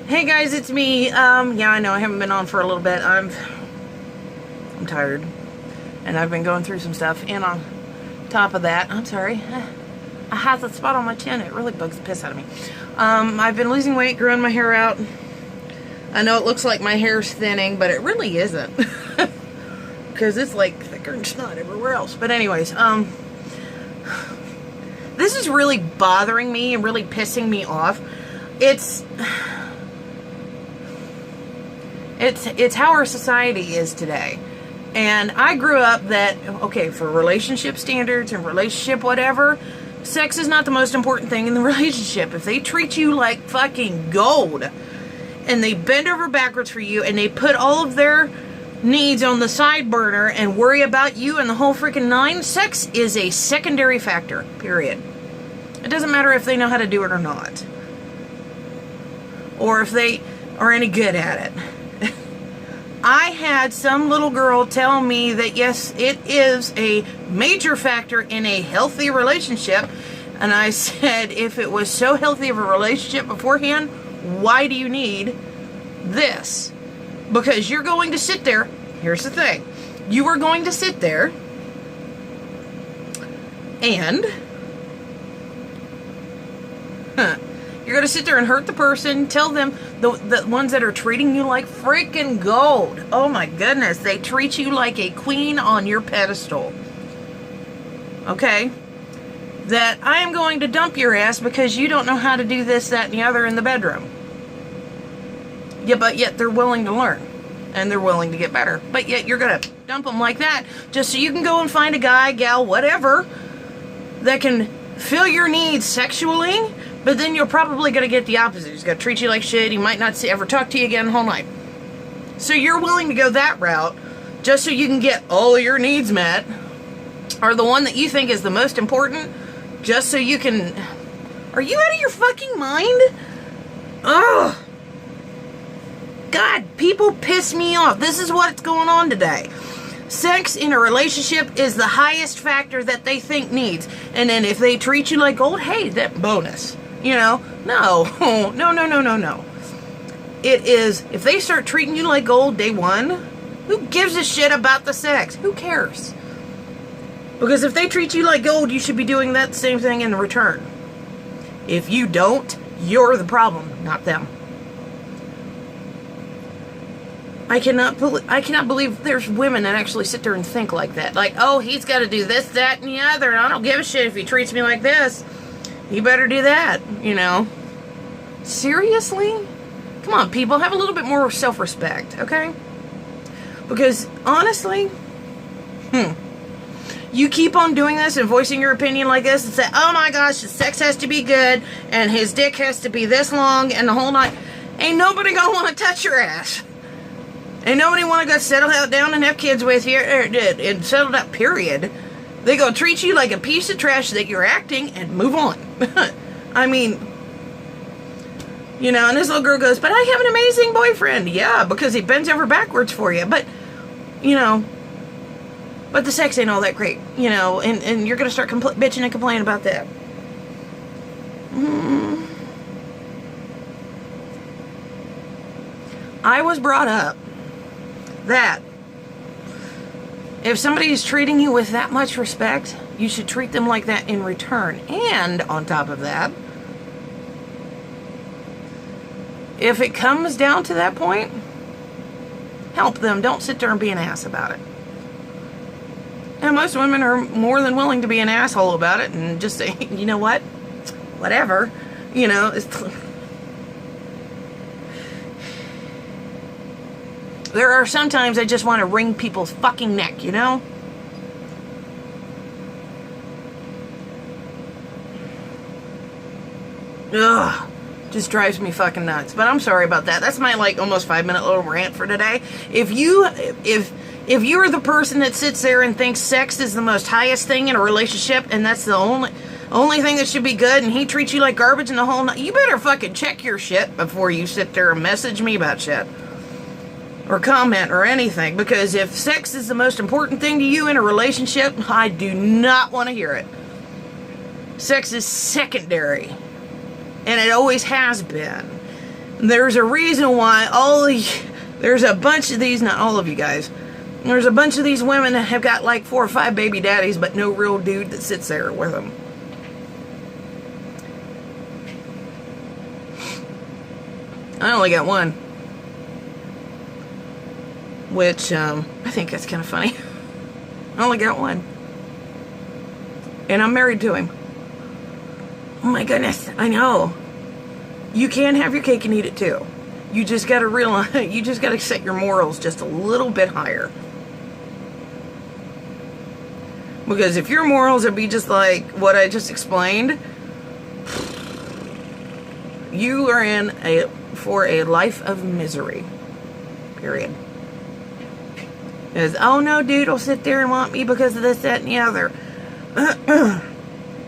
Hey guys, it's me. Yeah, I know I haven't been on for a little bit. I'm tired, and I've been going through some stuff. And on top of that, I'm sorry, I have that spot on my chin. It really bugs the piss out of me. I've been losing weight, growing my hair out. I know it looks like my hair's thinning, but it really isn't, because it's like thicker than snot everywhere else. But anyways, this is really bothering me and really pissing me off. It's how our society is today. And I grew up that, okay, for relationship standards and relationship whatever, sex is not the most important thing in the relationship. If they treat you like fucking gold, and they bend over backwards for you, and they put all of their needs on the side burner and worry about you and the whole freaking nine, sex is a secondary factor, period. It doesn't matter if they know how to do it or not. Or if they are any good at it. I had some little girl tell me that yes, it is a major factor in a healthy relationship. And I said, if it was so healthy of a relationship beforehand, why do you need this? Because you're going to sit there. Here's the thing. You are going to sit there and you're going to sit there and hurt the person, tell them, the ones that are treating you like freaking gold. Oh my goodness, they treat you like a queen on your pedestal. Okay? That I am going to dump your ass because you don't know how to do this, that, and the other in the bedroom. Yeah, but yet they're willing to learn. And they're willing to get better. But yet you're going to dump them like that just so you can go and find a guy, gal, whatever, that can fill your needs sexually. But then you're probably going to get the opposite. He's going to treat you like shit. He might not ever talk to you again the whole night. So you're willing to go that route just so you can get all of your needs met. Or the one that you think is the most important just so you can... Are you out of your fucking mind? Ugh. God, people piss me off. This is what's going on today. Sex in a relationship is the highest factor that they think needs. And then if they treat you like gold, hey, that bonus. You know, no. It is, if they start treating you like gold day one, who gives a shit about the sex? Who cares? Because if they treat you like gold, you should be doing that same thing in return. If you don't, you're the problem, not them. I cannot believe there's women that actually sit there and think like that. Like, oh, he's got to do this, that, and the other, and I don't give a shit if he treats me like this. He better do that, you know. Seriously? Come on, people, have a little bit more self-respect, okay? Because, honestly, you keep on doing this and voicing your opinion like this and say, oh my gosh, the sex has to be good, and his dick has to be this long, and the whole night. Ain't nobody gonna want to touch your ass. Ain't nobody want to go settle down and have kids with you, and settle down, period. They gonna treat you like a piece of trash that you're acting and move on. I mean, you know, and this little girl goes, but I have an amazing boyfriend. Yeah, because he bends over backwards for you. But, you know, but the sex ain't all that great, you know, and you're gonna start bitching and complaining about that. I was brought up that if somebody's treating you with that much respect, you should treat them like that in return. And on top of that, if it comes down to that point, help them. Don't sit there and be an ass about it. And most women are more than willing to be an asshole about it and just say, you know what? Whatever. You know, there are sometimes I just want to wring people's fucking neck, you know? Ugh. Just drives me fucking nuts. But I'm sorry about that. That's my, like, almost 5-minute little rant for today. If you're the person that sits there and thinks sex is the most highest thing in a relationship and that's the only thing that should be good and he treats you like garbage and the whole night, you better fucking check your shit before you sit there and message me about shit. Or comment or anything, because if sex is the most important thing to you in a relationship, I do not want to hear it. Sex is secondary, and it always has been. There's a reason why there's a bunch of these, not all of you guys, there's a bunch of these women that have got like 4 or 5 baby daddies, but no real dude that sits there with them. I only got one. Which, I think that's kind of funny. I only got one. And I'm married to him. Oh my goodness, I know. You can have your cake and eat it too. You just gotta realize, you just gotta set your morals just a little bit higher. Because if your morals would be just like what I just explained, you are for a life of misery. Period. Because, oh no, dude will sit there and want me because of this, that, and the other.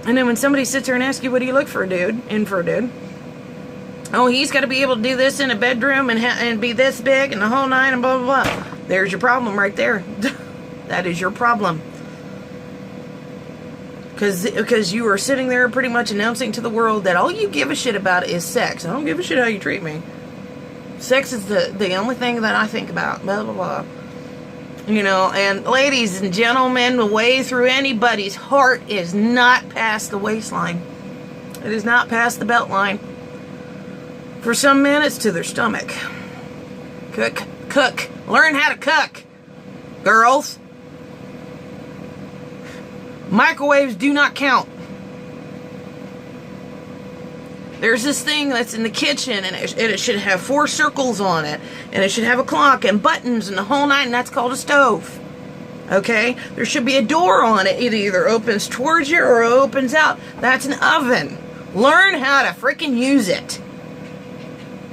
And then when somebody sits there and asks you, what do you look for a dude? Oh, he's got to be able to do this in a bedroom and be this big and the whole nine and blah, blah, blah. There's your problem right there. That is your problem. Because you are sitting there pretty much announcing to the world that all you give a shit about is sex. I don't give a shit how you treat me. Sex is the only thing that I think about. Blah, blah, blah. You know, and ladies and gentlemen, the way through anybody's heart is not past the waistline. It is not past the belt line. For some men, it's to their stomach. Cook. Learn how to cook, girls. Microwaves do not count. There's this thing that's in the kitchen, and it should have 4 circles on it, and it should have a clock and buttons and the whole nine, and that's called a stove. Okay? There should be a door on it. It either opens towards you or opens out. That's an oven. Learn how to freaking use it.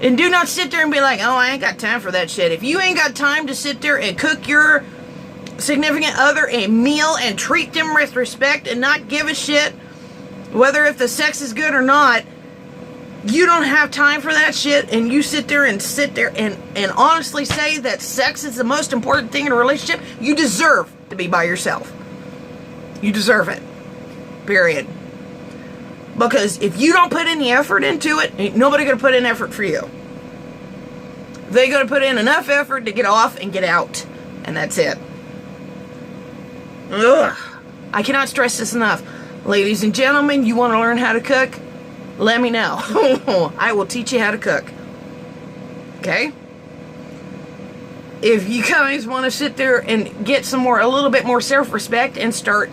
And do not sit there and be like, oh, I ain't got time for that shit. If you ain't got time to sit there and cook your significant other a meal and treat them with respect and not give a shit whether if the sex is good or not, you don't have time for that shit, and you sit there and honestly say that sex is the most important thing in a relationship, you deserve to be by yourself. You deserve it. Period. Because if you don't put any effort into it, ain't nobody gonna put in effort for you. They're gonna put in enough effort to get off and get out. And that's it. Ugh. I cannot stress this enough. Ladies and gentlemen, you want to learn how to cook? Let me know. I will teach you how to cook. Okay? If you guys want to sit there and get a little bit more self-respect and start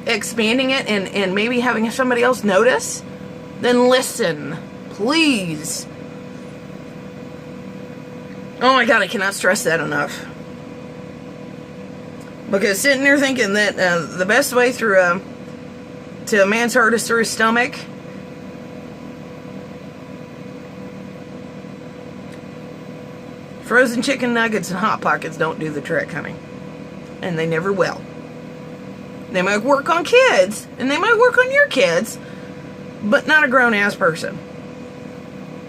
expanding it and maybe having somebody else notice, then listen. Please. Oh my God, I cannot stress that enough. Because sitting there thinking that the best way through to a man's heart is through his stomach, frozen chicken nuggets and Hot Pockets don't do the trick, honey. And they never will. They might work on kids, and they might work on your kids, but not a grown-ass person.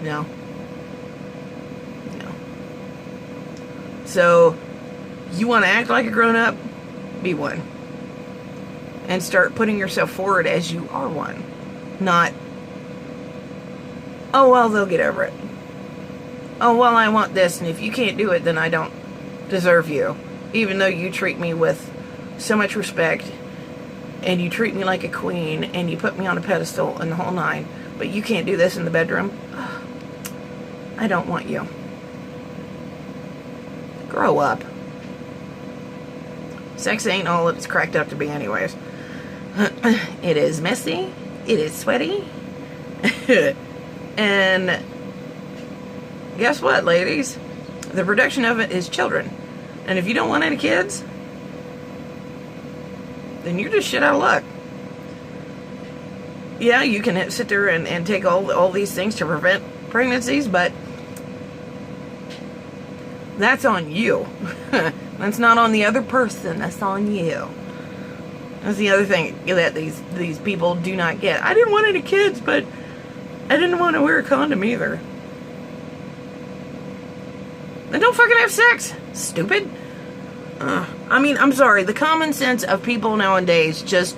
No. So, you want to act like a grown-up? Be one. And start putting yourself forward as you are one. Not, oh, well, they'll get over it. Oh, well, I want this, and if you can't do it, then I don't deserve you. Even though you treat me with so much respect, and you treat me like a queen, and you put me on a pedestal and the whole nine, but you can't do this in the bedroom. I don't want you. Grow up. Sex ain't all it's cracked up to be anyways. It is messy. It is sweaty. And guess what, ladies? The production of it is children. And if you don't want any kids, then you're just shit out of luck. Yeah, you can sit there and take all these things to prevent pregnancies, but that's on you. That's not on the other person. That's on you. That's the other thing that these people do not get. I didn't want any kids, but I didn't want to wear a condom either. Then don't fucking have sex, stupid. I mean, I'm sorry. The common sense of people nowadays just...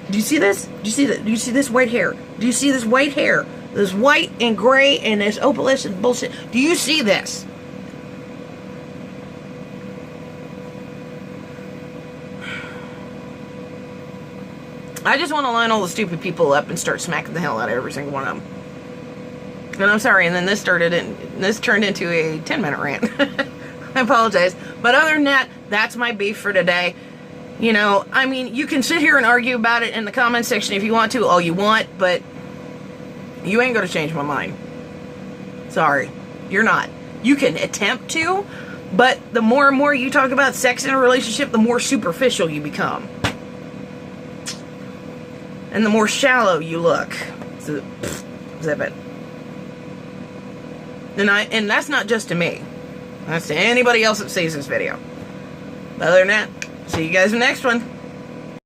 Do you see this? Do you see that? Do you see this white hair? Do you see this white hair? This white and gray and this opalescent bullshit. Do you see this? I just want to line all the stupid people up and start smacking the hell out of every single one of them. And I'm sorry, and then this turned into a 10-minute rant. I apologize. But other than that, that's my beef for today. You know, I mean, you can sit here and argue about it in the comment section if you want to, all you want, but you ain't going to change my mind. Sorry. You're not. You can attempt to, but the more and more you talk about sex in a relationship, the more superficial you become. And the more shallow you look. So, zip it. And that's not just to me. That's to anybody else that sees this video. But other than that, see you guys in the next one.